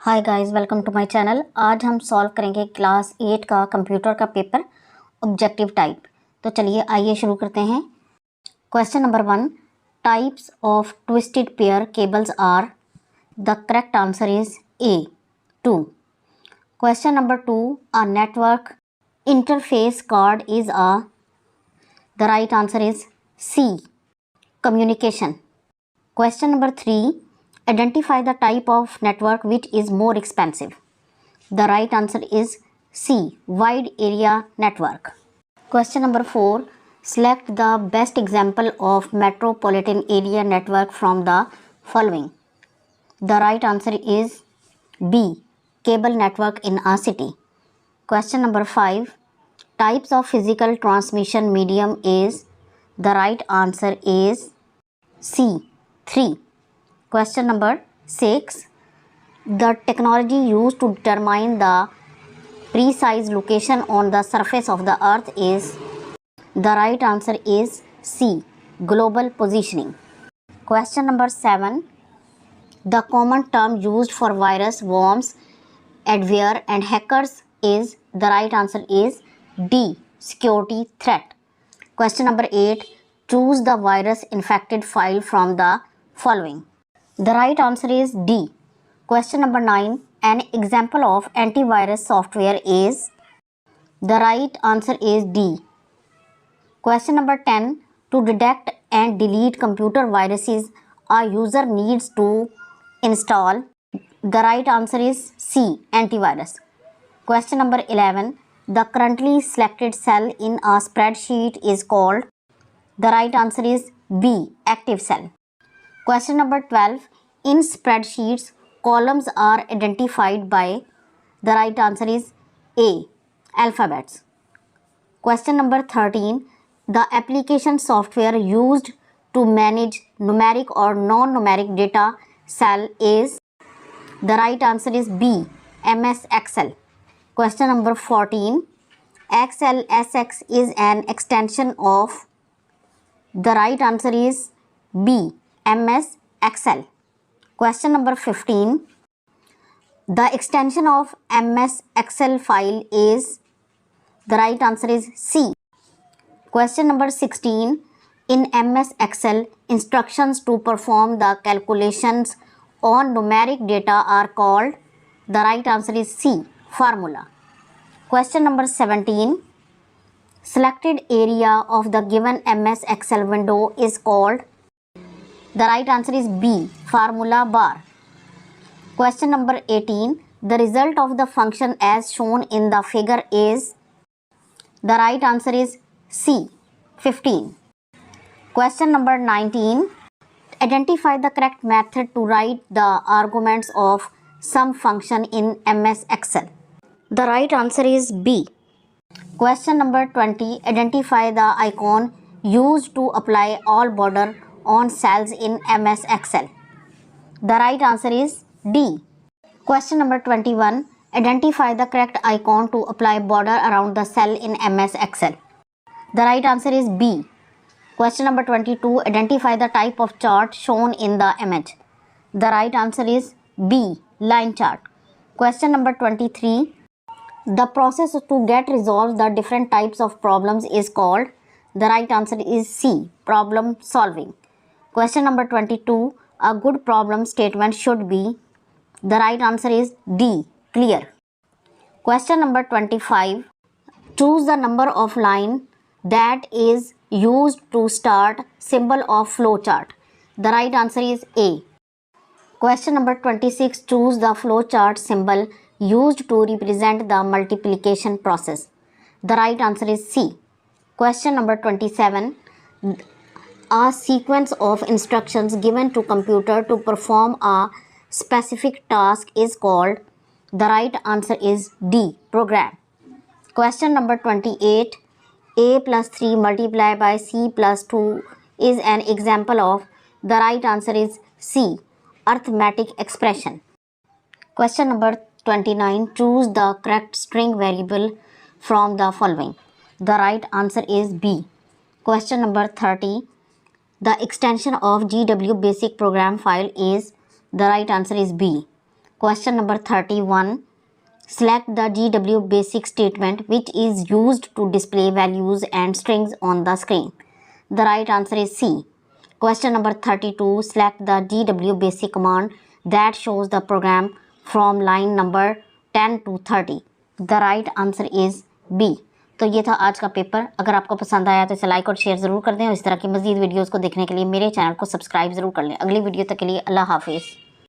Hi guys, welcome to my channel. आज हम solve करेंगे क्लास 8 का कंप्यूटर का पेपर ऑब्जेक्टिव टाइप। तो चलिए आइए शुरू करते हैं। Question number 1, types of twisted pair cables are. The correct answer is A 2। Question number 2, a network interface card is a. The right answer is C, communication. Question number 3, identify the type of network which is more expensive. The right answer is C, wide area network. Question number 4, select the best example of metropolitan area network from the following. The right answer is B, cable network in a city. Question number 5, types of physical transmission medium is. The right answer is C, 3. Question number 6, the technology used to determine the precise location on the surface of the earth is. The right answer is C, global positioning. Question number 7, the common term used for virus, worms, adware and hackers is. The right answer is D, security threat. Question number 8, choose the virus infected file from the following. The right answer is D. Question number 9, an example of antivirus software is. The right answer is D. Question number 10, to detect and delete computer viruses, a user needs to install. The right answer is C, antivirus. Question number 11, the currently selected cell in a spreadsheet is called. The right answer is B, active cell. Question number 12, in spreadsheets, columns are identified by. The right answer is A, alphabets. Question number 13, the application software used to manage numeric or non-numeric data cell is. The right answer is B, MS Excel. Question number 14, XLSX is an extension of. The right answer is B, MS Excel. Question number 15, the extension of MS Excel file is. The right answer is C. Question number 16, in MS Excel, instructions to perform the calculations on numeric data are called. The right answer is C, formula. Question number 17, selected area of the given MS Excel window is called. The right answer is B, formula bar. Question number 18, the result of the function as shown in the figure is. The right answer is C, 15. Question number 19, identify the correct method to write the arguments of some function in MS Excel. The right answer is B. Question number 20, identify the icon used to apply all border on cells in MS Excel. The right answer is D. Question number 21, identify the correct icon to apply border around the cell in MS Excel. The right answer is B. Question number 22, identify the type of chart shown in the image. The right answer is B, line chart. Question number 23, the process to get resolve the different types of problems is called. The right answer is C, problem solving. Question number 22, a good problem statement should be. The right answer is D, clear. Question number 25, choose the number of line that is used to start symbol of flowchart. The right answer is A. Question number 26, choose the flowchart symbol used to represent the multiplication process. The right answer is C. Question number 27, a sequence of instructions given to computer to perform a specific task is called. The right answer is D, program. Question number 28, A plus 3 multiplied by C plus 2 is an example of. The right answer is C, arithmetic expression. Question number 29, choose the correct string variable from the following. The right answer is B. Question number 30, the extension of GW basic program file is. The right answer is B. Question number 31. Select the GW basic statement which is used to display values and strings on the screen. The right answer is C. Question number 32. Select the GW basic command that shows the program from line number 10 to 30. The right answer is B. तो ये था आज का paper. अगर आपको पसंद आया तो इसे लाइक और शेयर ज़रूर कर दें और इस तरह की मज़ीद वीडियोज़ को देखने के लिए मेरे चैनल को सब्सक्राइब ज़रूर कर लें। अगली वीडियो तक के लिए अल्लाह हाफिज़।